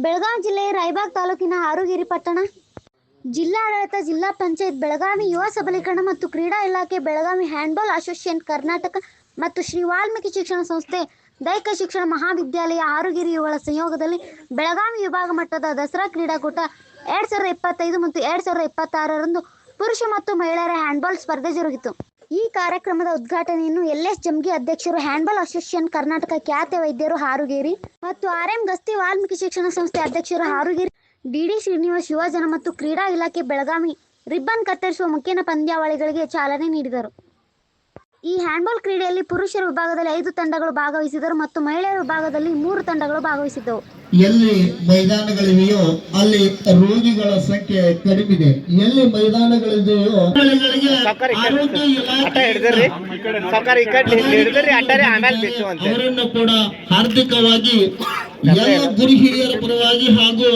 ಬೆಳಗಾವಿ ಜಿಲ್ಲೆಯ ರಾಯಬಾಗ್ ತಾಲೂಕಿನ ಹಾರುಗಿರಿ ಪಟ್ಟಣ ಜಿಲ್ಲಾಡಳಿತ, ಜಿಲ್ಲಾ ಪಂಚಾಯತ್, ಬೆಳಗಾವಿ ಯುವ ಸಬಲೀಕರಣ ಮತ್ತು ಕ್ರೀಡಾ ಇಲಾಖೆ, ಬೆಳಗಾವಿ ಹ್ಯಾಂಡ್ಬಾಲ್ ಅಸೋಸಿಯೇಷನ್ ಕರ್ನಾಟಕ ಮತ್ತು ಶ್ರೀ ವಾಲ್ಮೀಕಿ ಶಿಕ್ಷಣ ಸಂಸ್ಥೆ, ದೈಹಿಕ ಶಿಕ್ಷಣ ಮಹಾವಿದ್ಯಾಲಯ ಹಾರುಗಿರಿ ಇವುಗಳ ಸಂಯೋಗದಲ್ಲಿ ಬೆಳಗಾವಿ ವಿಭಾಗ ಮಟ್ಟದ ದಸರಾ ಕ್ರೀಡಾಕೂಟ 2025 ಮತ್ತು 2026ರಂದು ಪುರುಷ ಮತ್ತು ಮಹಿಳೆಯರ ಹ್ಯಾಂಡ್ಬಾಲ್ ಸ್ಪರ್ಧೆ ಜರುಗಿತು. ಈ ಕಾರ್ಯಕ್ರಮದ ಉದ್ಘಾಟನೆಯನ್ನು ಎಲ್.ಎಸ್. ಜಮಗಿ ಅಧ್ಯಕ್ಷರು, ಹ್ಯಾಂಡ್ಬಾಲ್ ಅಸೋಸಿಯೇಷನ್ ಕರ್ನಾಟಕ ಖ್ಯಾತ ವೈದ್ಯರು ಹಾರುಗಿರಿ ಮತ್ತು ಆರ್.ಎಂ. ಗಸ್ತಿ ವಾಲ್ಮೀಕಿ ಶಿಕ್ಷಣ ಸಂಸ್ಥೆ ಅಧ್ಯಕ್ಷರು ಹಾರುಗಿರಿ, ಡಿ.ಡಿ. ಶ್ರೀನಿವಾಸ್, ಯುವಜನ ಮತ್ತು ಕ್ರೀಡಾ ಇಲಾಖೆ ಬೆಳಗಾವಿ ರಿಬ್ಬನ್ ಕತ್ತರಿಸುವ ಮುಖ್ಯ ಪಂದ್ಯಾವಳಿಗಳಿಗೆ ಚಾಲನೆ ನೀಡಿದರು. ಈ ಹ್ಯಾಂಡ್ಬಾಲ್ ಕ್ರೀಡೆಯಲ್ಲಿ ಪುರುಷರ ವಿಭಾಗದಲ್ಲಿ 5 ತಂಡಗಳು ಭಾಗವಹಿಸಿದರು ಮತ್ತು ಮಹಿಳೆಯರ ವಿಭಾಗದಲ್ಲಿ 3 ತಂಡಗಳು ಭಾಗವಹಿಸಿದ್ದವು. ಎಲ್ಲಿ ಮೈದಾನಗಳಿವೆಯೋ ಅಲ್ಲಿ ರೋಗಿಗಳ ಸಂಖ್ಯೆ ಕಡಿಮೆ. ಎಲ್ಲಿ ಮೈದಾನಗಳಿದೆಯೋ ಅವರನ್ನು ಕೂಡ ಹಾರ್ದಿಕವಾಗಿ ಎಲ್ಲ ಗುರು ಹಿರಿಯರ ಪರವಾಗಿ ಹಾಗೂ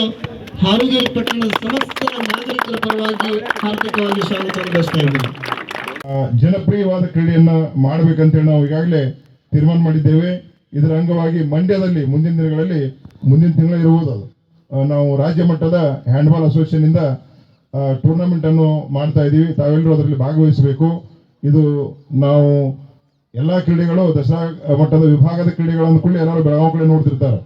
ಹಾರುಗಿರಿ ಪಟ್ಟಣದ ಸಮಸ್ತ ನಾಗರಿಕರ ಪರವಾಗಿ ಹಾರ್ದಿಕವಾಗಿ ಸ್ವಾಗತ ಬಯಸ್ತಾ ಇದ್ದೀನಿ. ಜನಪ್ರಿಯವಾದ ಕ್ರೀಡೆಯನ್ನ ಮಾಡಬೇಕಂತೇಳಿ ನಾವು ಈಗಾಗಲೇ ತೀರ್ಮಾನ ಮಾಡಿದ್ದೇವೆ. ಇದರ ಅಂಗವಾಗಿ ಮಂಡ್ಯದಲ್ಲಿ ಮುಂದಿನ ತಿಂಗಳು ಇರುವುದು ನಾವು ರಾಜ್ಯ ಮಟ್ಟದ ಹ್ಯಾಂಡ್ಬಾಲ್ ಅಸೋಸಿಯೇಷನ್ ಇಂದ ಟೂರ್ನಮೆಂಟ್ ಅನ್ನು ಮಾಡ್ತಾ ಇದ್ದೀವಿ. ತಾವೆಲ್ಲರೂ ಅದರಲ್ಲಿ ಭಾಗವಹಿಸಬೇಕು. ಇದು ನಾವು ಎಲ್ಲಾ ಕ್ರೀಡೆಗಳು ದಸರಾ ಮಟ್ಟದ ವಿಭಾಗದ ಕ್ರೀಡೆಗಳನ್ನು ಕೂಡ ಎಲ್ಲರೂ ಬೆಳಗಾವಿ ಕಡೆ ನೋಡ್ತಿರ್ತಾರೆ.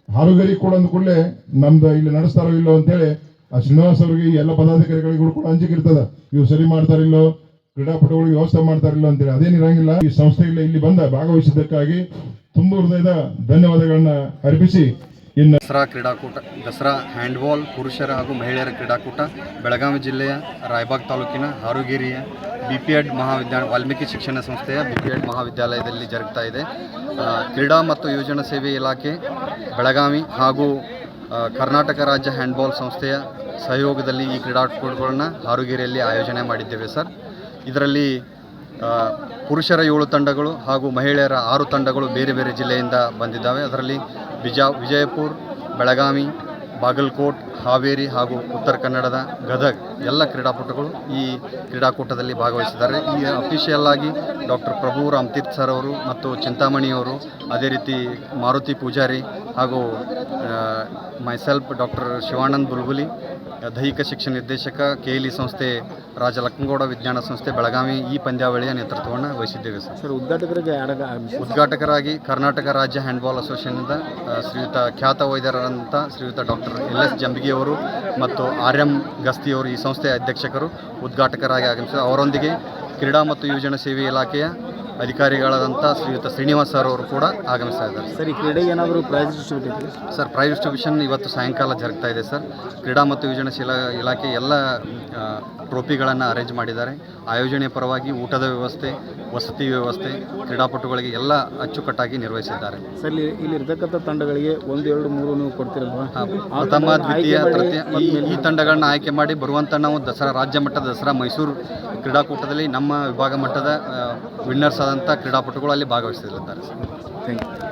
ಹಾರುಗರಿ ಕೂಡ ಅಂದ ಕೂಡಲೇ ನಮ್ದು ಇಲ್ಲಿ ನಡೆಸ್ತಾರೋ ಇಲ್ಲೋ ಅಂತೇಳಿ ಆ ಶ್ರೀನಿವಾಸ್ ಅವರಿಗೆ ಎಲ್ಲ ಪದಾಧಿಕಾರಿಗಳಿಗೂ ಕೂಡ ಅಂಜಿಕೆ ಇರ್ತದೆ, ಇವು ಸರಿ ಮಾಡ್ತಾರಿಲ್ಲೋ, ಕ್ರೀಡಾಪಟುಗಳಿಗೆ ವ್ಯವಸ್ಥೆ ಮಾಡ್ತಾರಿಲ್ಲ ಅಂತೇಳಿ. ಅದೇನಿರಂಗಿಲ್ಲ. ಈ ಸಂಸ್ಥೆಗಳ ಇಲ್ಲಿ ಬಂದ ಭಾಗವಹಿಸಿದ್ದಕ್ಕಾಗಿ ತುಂಬ ಹೃದಯದ ಧನ್ಯವಾದಗಳನ್ನ ಅರ್ಪಿಸಿ ದಸರಾ ಕ್ರೀಡಾಕೂಟ, ದಸರಾ ಹ್ಯಾಂಡ್ಬಾಲ್ ಪುರುಷರ ಹಾಗೂ ಮಹಿಳೆಯರ ಕ್ರೀಡಾಕೂಟ ಬೆಳಗಾವಿ ಜಿಲ್ಲೆಯ ರಾಯಬಾಗ್ ತಾಲೂಕಿನ ಹಾರುಗಿರಿಯ BPEd ಮಹಾವಿದ್ಯಾಲಯ, ವಾಲ್ಮೀಕಿ ಶಿಕ್ಷಣ ಸಂಸ್ಥೆಯ BPEd ಮಹಾವಿದ್ಯಾಲಯದಲ್ಲಿ ಜರುಗ್ತಾ ಇದೆ. ಕ್ರೀಡಾ ಮತ್ತು ಯೋಜನಾ ಸೇವೆ ಇಲಾಖೆ ಬೆಳಗಾವಿ ಹಾಗೂ ಕರ್ನಾಟಕ ರಾಜ್ಯ ಹ್ಯಾಂಡ್ಬಾಲ್ ಸಂಸ್ಥೆಯ ಸಹಯೋಗದಲ್ಲಿ ಈ ಕ್ರೀಡಾಕೂಟಗಳನ್ನು ಹಾರುಗಿರಿಯಲ್ಲಿ ಆಯೋಜನೆ ಮಾಡಿದ್ದೇವೆ ಸರ್. ಇದರಲ್ಲಿ ಪುರುಷರ 7 ತಂಡಗಳು ಹಾಗೂ ಮಹಿಳೆಯರ 6 ತಂಡಗಳು ಬೇರೆ ಬೇರೆ ಜಿಲ್ಲೆಯಿಂದ ಬಂದಿದ್ದಾವೆ. ಅದರಲ್ಲಿ ವಿಜಯಪುರ, ಬೆಳಗಾವಿ, ಬಾಗಲಕೋಟ್, ಹಾವೇರಿ ಹಾಗೂ ಉತ್ತರ ಕನ್ನಡದ ಗದಗ ಎಲ್ಲ ಕ್ರೀಡಾಪಟುಗಳು ಈ ಕ್ರೀಡಾಕೂಟದಲ್ಲಿ ಭಾಗವಹಿಸಿದ್ದಾರೆ. ಈ ಅಫಿಷಿಯಲ್ ಆಗಿ ಡಾಕ್ಟರ್ ಪ್ರಭು ರಾಮತೀರ್ಥ ಸರ್ ಅವರು ಮತ್ತು ಚಿಂತಾಮಣಿಯವರು, ಅದೇ ರೀತಿ ಮಾರುತಿ ಪೂಜಾರಿ ಹಾಗೂ ಮೈಸೆಲ್ಫ್ ಡಾಕ್ಟರ್ ಶಿವಾನಂದ್ ಬುಲ್ಬುಲಿ, ದೈಹಿಕ ಶಿಕ್ಷಣ ನಿರ್ದೇಶಕ, KLE ಸಂಸ್ಥೆ, ರಾಜ ಲಕ್ಕಂಗೌಡ ವಿಜ್ಞಾನ ಸಂಸ್ಥೆ ಬೆಳಗಾವಿ ಈ ಪಂದ್ಯಾವಳಿಯ ನೇತೃತ್ವವನ್ನು ವಹಿಸಿದ್ದೇವೆ ಸರ್. ಉದ್ಘಾಟಕರಾಗಿ ಕರ್ನಾಟಕ ರಾಜ್ಯ ಹ್ಯಾಂಡ್ಬಾಲ್ ಅಸೋಸಿಯೇಷನ್ನಿಂದ ಶ್ರೀಯುತ ಖ್ಯಾತ ವೈದ್ಯರಾದಂಥ ಶ್ರೀಯುತ ಡಾಕ್ಟರ್ ಎಲ್.ಎಸ್. ಜಂಬಗಿಯವರು ಮತ್ತು ಆರ್.ಎಂ. ಗಸ್ತಿಯವರು ಈ ಸಂಸ್ಥೆಯ ಅಧ್ಯಕ್ಷಕರು ಉದ್ಘಾಟಕರಾಗಿ ಆಗಮಿಸಿದರು. ಅವರೊಂದಿಗೆ ಕ್ರೀಡಾ ಮತ್ತು ಯೋಜನಾ ಸೇವೆ ಇಲಾಖೆಯ ಅಧಿಕಾರಿಗಳಾದಂಥ ಶ್ರೀಯುತ ಶ್ರೀನಿವಾಸ್ ಸರ್ ಅವರು ಕೂಡ ಆಗಮಿಸ್ತಾ ಇದ್ದಾರೆ. ಸರ್, ಈ ಕ್ರೀಡೆಗೆ ಏನಾದರೂ prize distribute sir, prize distribution ಇವತ್ತು ಸಾಯಂಕಾಲ ಜರುಗ್ತಾ ಇದೆ ಸರ್. ಕ್ರೀಡಾ ಮತ್ತು ಯೋಜನಾ ಇಲಾಖೆ ಎಲ್ಲ ಟ್ರೋಫಿಗಳನ್ನು ಅರೇಂಜ್ ಮಾಡಿದ್ದಾರೆ. ಆಯೋಜನೆ ಪರವಾಗಿ ಊಟದ ವ್ಯವಸ್ಥೆ, ವಸತಿ ವ್ಯವಸ್ಥೆ, ಕ್ರೀಡಾಪಟುಗಳಿಗೆ ಎಲ್ಲ ಅಚ್ಚುಕಟ್ಟಾಗಿ ನಿರ್ವಹಿಸಿದ್ದಾರೆ. ಸರ್, ಇಲ್ಲಿ ಇರ್ತಕ್ಕಂಥ ತಂಡಗಳಿಗೆ 1, 2, 3 ನೀವು ಕೊಡ್ತಿರಲ್ವಾ? ಪ್ರಥಮ, ದ್ವಿತೀಯ, ತೃತೀಯ ಈ ತಂಡಗಳನ್ನ ಆಯ್ಕೆ ಮಾಡಿ ಬರುವಂಥ ನಾವು ರಾಜ್ಯ ಮಟ್ಟದ ದಸರಾ ಮೈಸೂರು ಕ್ರೀಡಾಕೂಟದಲ್ಲಿ ನಮ್ಮ ವಿಭಾಗ ಮಟ್ಟದ ವಿನ್ನರ್ಸ್ ಆದಂಥ ಕ್ರೀಡಾಪಟುಗಳು ಅಲ್ಲಿ ಭಾಗವಹಿಸಲಿದ್ದಾರೆ ಸರ್. Thank you.